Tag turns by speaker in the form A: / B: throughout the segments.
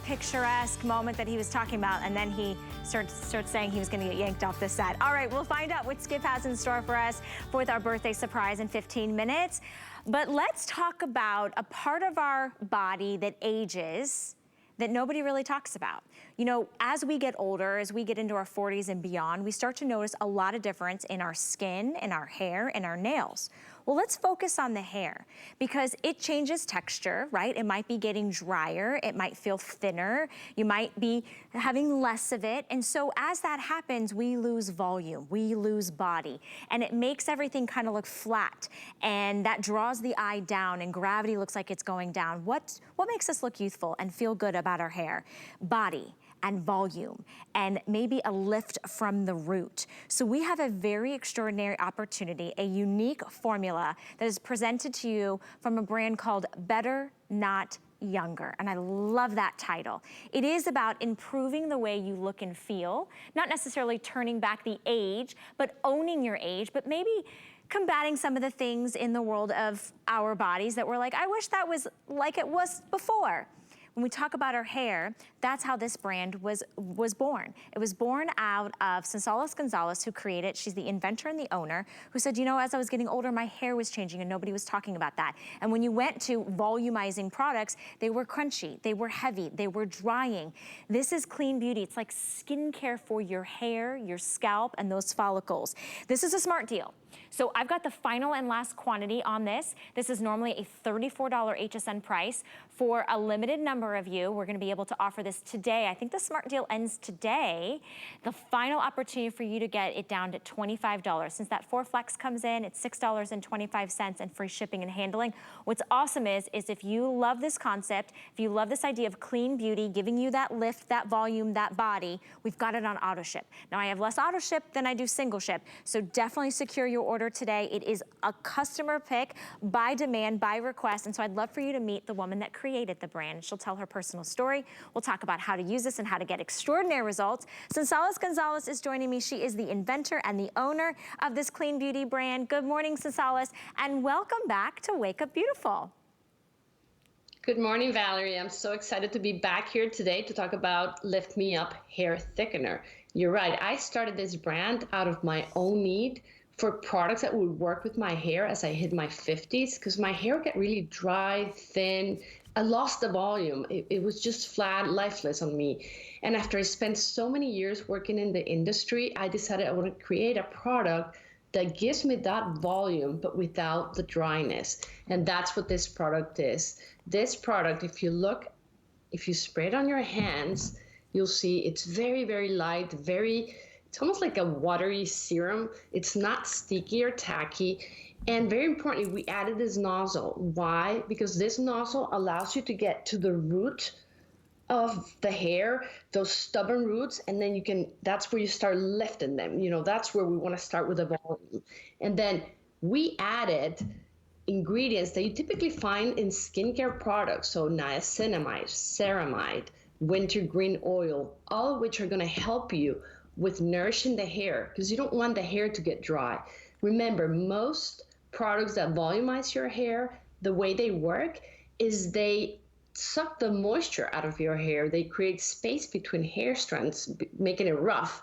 A: picturesque moment that he was talking about, and then he starts saying he was gonna get yanked off the set. All right, we'll find out what Skip has in store for us with our birthday surprise in 15 minutes. But let's talk about a part of our body that ages that nobody really talks about. You know, as we get older, as we get into our 40s and beyond, we start to notice a lot of difference in our skin, in our hair, and our nails. Well, let's focus on the hair because it changes texture, right? It might be getting drier, it might feel thinner, you might be having less of it. And so as that happens, we lose volume, we lose body, and it makes everything kind of look flat, and that draws the eye down and gravity looks like it's going down. What makes us look youthful and feel good about our hair? Body and volume, and maybe a lift from the root. So we have a very extraordinary opportunity, a unique formula that is presented to you from a brand called Better Not Younger, and I love that title. It is about improving the way you look and feel, not necessarily turning back the age, but owning your age, but maybe combating some of the things in the world of our bodies that we're like, I wish that was like it was before. When we talk about our hair, that's how this brand was born. It was born out of Gonzalez Gonzalez, who created it. She's the inventor and the owner, who said, you know, as I was getting older, my hair was changing and nobody was talking about that. And when you went to volumizing products, they were crunchy, they were heavy, they were drying. This is clean beauty. It's like skincare for your hair, your scalp, and those follicles. This is a smart deal. So I've got the final and last quantity on this. This is normally a $34 HSN price. For a limited number of you, we're gonna be able to offer this today. I think the smart deal ends today. The final opportunity for you to get it down to $25. Since that 4 flex comes in, it's $6.25 and free shipping and handling. What's awesome is if you love this concept, if you love this idea of clean beauty, giving you that lift, that volume, that body, we've got it on auto ship. Now I have less auto ship than I do single ship, so definitely secure your order today. It is a customer pick by demand, by request, and so I'd love for you to meet the woman that created the brand. She'll tell her personal story. We'll talk about how to use this and how to get extraordinary results. Gonzalez Gonzalez is joining me. She is the inventor and the owner of this clean beauty brand. Good morning, Gonzalez, and welcome back to Wake Up Beautiful.
B: Good morning, Valerie. I'm so excited to be back here today to talk about Lift Me Up Hair Thickener. You're right. I started this brand out of my own need for products that would work with my hair as I hit my 50s, because my hair would get really dry, thin. I lost the volume. It was just flat, lifeless on me. And after I spent so many years working in the industry, I decided I want to create a product that gives me that volume, but without the dryness. And that's what this product is. This product, if you spray it on your hands, you'll see it's very, very light, it's almost like a watery serum. It's not sticky or tacky. And very importantly, we added this nozzle. Why? Because this nozzle allows you to get to the root of the hair, those stubborn roots, and then that's where you start lifting them. You know, that's where we want to start with the volume. And then we added ingredients that you typically find in skincare products. So niacinamide, ceramide, wintergreen oil, all of which are going to help you with nourishing the hair, because you don't want the hair to get dry. Remember, most products that volumize your hair, the way they work is they suck the moisture out of your hair. They create space between hair strands, making it rough.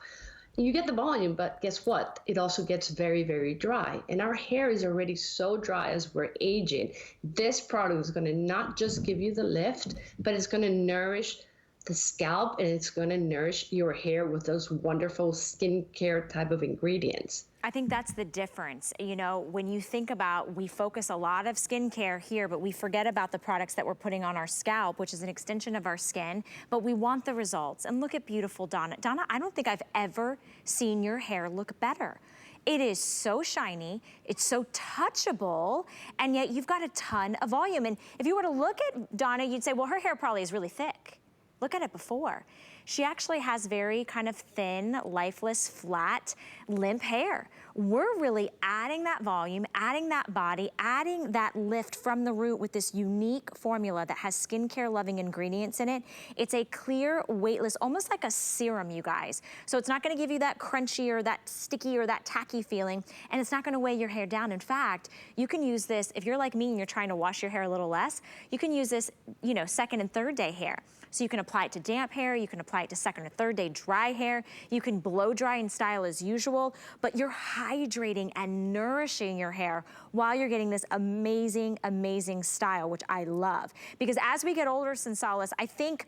B: You get the volume, but guess what? It also gets very, very dry. And our hair is already so dry as we're aging. This product is going to not just give you the lift, but it's going to nourish the scalp, and it's going to nourish your hair with those wonderful skincare type of ingredients.
A: I think that's the difference. You know, when you think about, we focus a lot of skincare here, but we forget about the products that we're putting on our scalp, which is an extension of our skin, but we want the results. And look at beautiful Donna. Donna, I don't think I've ever seen your hair look better. It is so shiny, it's so touchable, and yet you've got a ton of volume. And if you were to look at Donna, you'd say, well, her hair probably is really thick. Look at it before. She actually has very kind of thin, lifeless, flat, limp hair. We're really adding that volume, adding that body, adding that lift from the root with this unique formula that has skincare loving ingredients in it. It's a clear, weightless, almost like a serum, you guys. So it's not gonna give you that crunchy or that sticky or that tacky feeling, and it's not gonna weigh your hair down. In fact, you can use this, if you're like me and you're trying to wash your hair a little less, you can use this, you know, second and third day hair. So you can apply it to damp hair, you can apply it to second or third day dry hair, you can blow dry and style as usual, but you're hydrating and nourishing your hair while you're getting this amazing, amazing style, which I love. Because as we get older, Sensales, I think,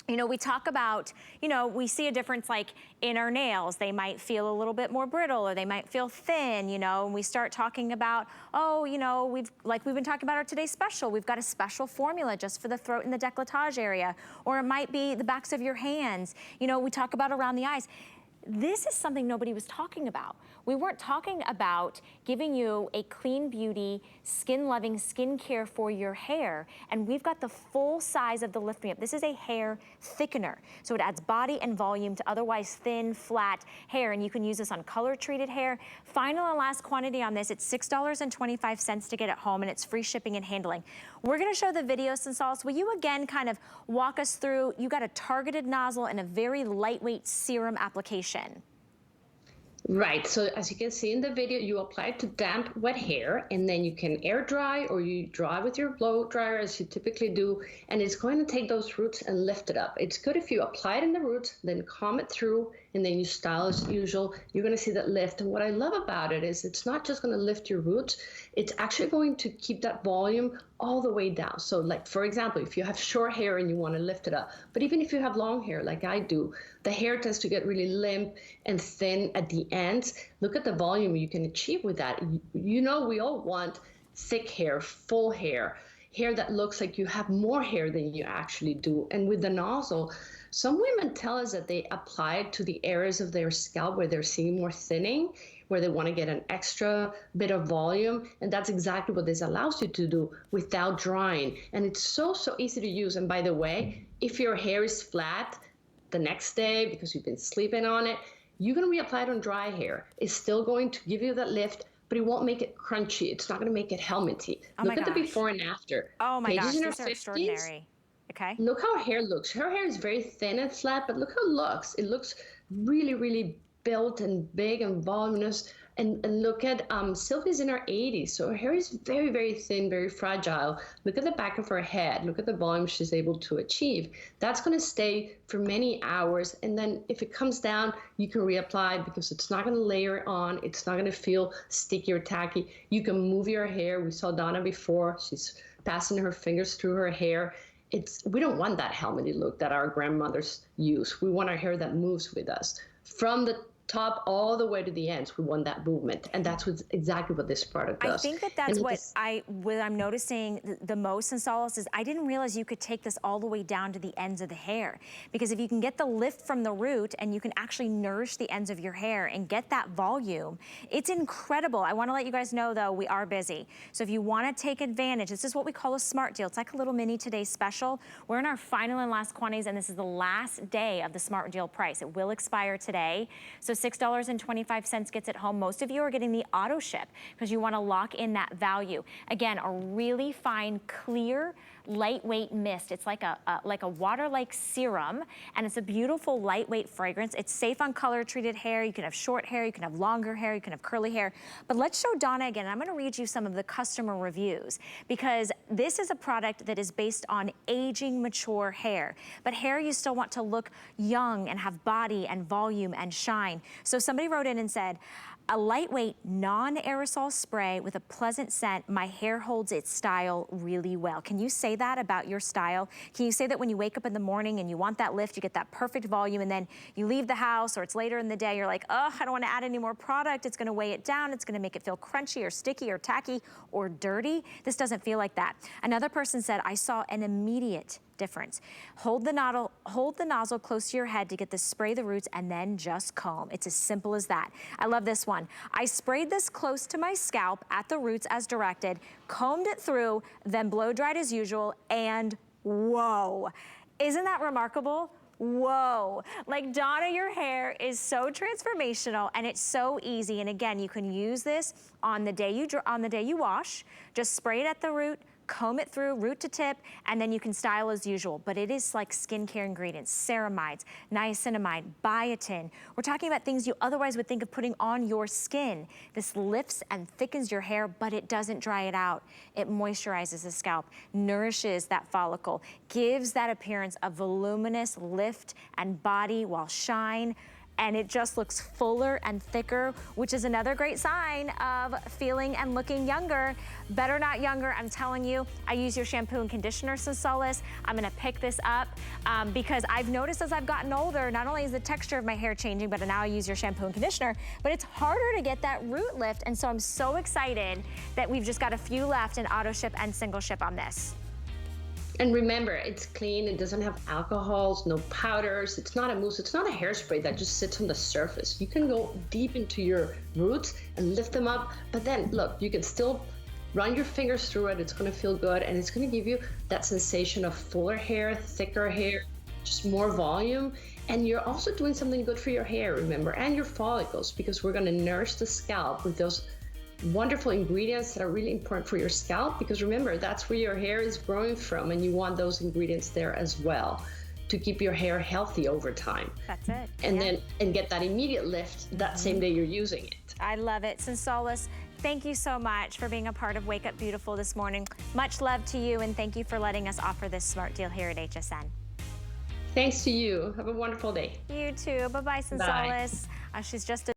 A: you know, we talk about, you know, we see a difference like in our nails. They might feel a little bit more brittle or they might feel thin, you know, and we start talking about, oh, you know, we've been talking about our today's special. We've got a special formula just for the throat and the décolletage area, or it might be the backs of your hands. You know, we talk about around the eyes. This is something nobody was talking about. We weren't talking about giving you a clean beauty, skin-loving skincare for your hair, and we've got the full size of the Lift Me Up. This is a hair thickener, so it adds body and volume to otherwise thin, flat hair, and you can use this on color-treated hair. Final and last quantity on this, it's $6.25 to get it home, and it's free shipping and handling. We're gonna show the video, Sensales. Will you again kind of walk us through, you got a targeted nozzle and a very lightweight serum application.
B: Right, so as you can see in the video, you apply it to damp, wet hair, and then you can air dry or you dry with your blow dryer as you typically do, and it's going to take those roots and lift it up. It's good if you apply it in the roots, then comb it through, and then you style as usual. You're going to see that lift, and what I love about it is it's not just going to lift your roots, it's actually going to keep that volume all the way down. So like, for example, if you have short hair and you want to lift it up, but even if you have long hair like I do, the hair tends to get really limp and thin at the ends. Look at the volume you can achieve with that. You know, we all want thick hair, full hair, hair that looks like you have more hair than you actually do. And with the nozzle, some women tell us that they apply it to the areas of their scalp where they're seeing more thinning, where they want to get an extra bit of volume. And that's exactly what this allows you to do without drying. And it's so, so easy to use. And by the way, if your hair is flat the next day because you've been sleeping on it, you can reapply it on dry hair. It's still going to give you that lift, but it won't make it crunchy. It's not going to make it helmety. Look at the before and after.
A: Oh my gosh,
B: Pages in her
A: these are
B: 50s.
A: extraordinary. Okay.
B: Look how her hair looks. Her hair is very thin and flat, but look how it looks. It looks really, really built and big and voluminous. And look at Sylvie's in her 80s, so her hair is very, very thin, very fragile. Look at the back of her head. Look at the volume she's able to achieve. That's going to stay for many hours, and then if it comes down, you can reapply because it's not going to layer on. It's not going to feel sticky or tacky. You can move your hair. We saw Donna before. She's passing her fingers through her hair. We don't want that helmety look that our grandmothers use. We want our hair that moves with us. From the top all the way to the ends, we want that movement, and that's exactly what this product does.
A: I think that's what I'm noticing the most in Solace is I didn't realize you could take this all the way down to the ends of the hair, because if you can get the lift from the root and you can actually nourish the ends of your hair and get that volume, it's incredible. I want to let you guys know though, we are busy, so if you want to take advantage, this is what we call a smart deal. It's like a little mini today's special. We're in our final and last quantities, and this is the last day of the smart deal price. It will expire today, so $6.25 gets it home. Most of you are getting the auto ship because you want to lock in that value. Again, a really fine, clear, lightweight mist. It's like a water-like serum, and it's a beautiful, lightweight fragrance. It's safe on color-treated hair. You can have short hair, you can have longer hair, you can have curly hair. But let's show Donna again. I'm going to read you some of the customer reviews, because this is a product that is based on aging, mature hair. But hair you still want to look young and have body and volume and shine. So somebody wrote in and said, a lightweight, non-aerosol spray with a pleasant scent. My hair holds its style really well. Can you say that about your style? Can you say that when you wake up in the morning and you want that lift, you get that perfect volume, and then you leave the house or it's later in the day, you're like, oh, I don't want to add any more product. It's going to weigh it down. It's going to make it feel crunchy or sticky or tacky or dirty. This doesn't feel like that. Another person said, I saw an immediate difference. Hold the nozzle close to your head to get the spray the roots, and then just comb. It's as simple as that. I love this one. I sprayed this close to my scalp at the roots as directed, combed it through, then blow dried as usual, and whoa. Isn't that remarkable? Whoa, like Donna, your hair is so transformational and it's so easy. And again, you can use this on the day you wash. Just spray it at the root, comb it through root to tip, and then you can style as usual. But it is like skincare ingredients, ceramides, niacinamide, biotin. We're talking about things you otherwise would think of putting on your skin. This lifts and thickens your hair, but it doesn't dry it out. It moisturizes the scalp, nourishes that follicle, gives that appearance of voluminous lift and body while shine. And it just looks fuller and thicker, which is another great sign of feeling and looking younger. Better not younger, I'm telling you. I use your shampoo and conditioner, Sensolius. I'm gonna pick this up because I've noticed as I've gotten older, not only is the texture of my hair changing, but now I use your shampoo and conditioner, but it's harder to get that root lift. And so I'm so excited that we've just got a few left in auto ship and single ship on this.
B: And remember, it's clean, it doesn't have alcohols, no powders, it's not a mousse, it's not a hairspray that just sits on the surface. You can go deep into your roots and lift them up, but then look, you can still run your fingers through it, it's gonna feel good, and it's gonna give you that sensation of fuller hair, thicker hair, just more volume. And you're also doing something good for your hair, remember, and your follicles, because we're gonna nourish the scalp with those wonderful ingredients that are really important for your scalp, because remember, that's where your hair is growing from, and you want those ingredients there as well to keep your hair healthy over time.
A: That's it.
B: And then get that immediate lift that same day you're using it.
A: I love it. Sensolius, thank you so much for being a part of Wake Up Beautiful this morning. Much love to you, and thank you for letting us offer this smart deal here at HSN.
B: Thanks to you. Have a wonderful day.
A: You too. Bye-bye, Sensolius. She's just a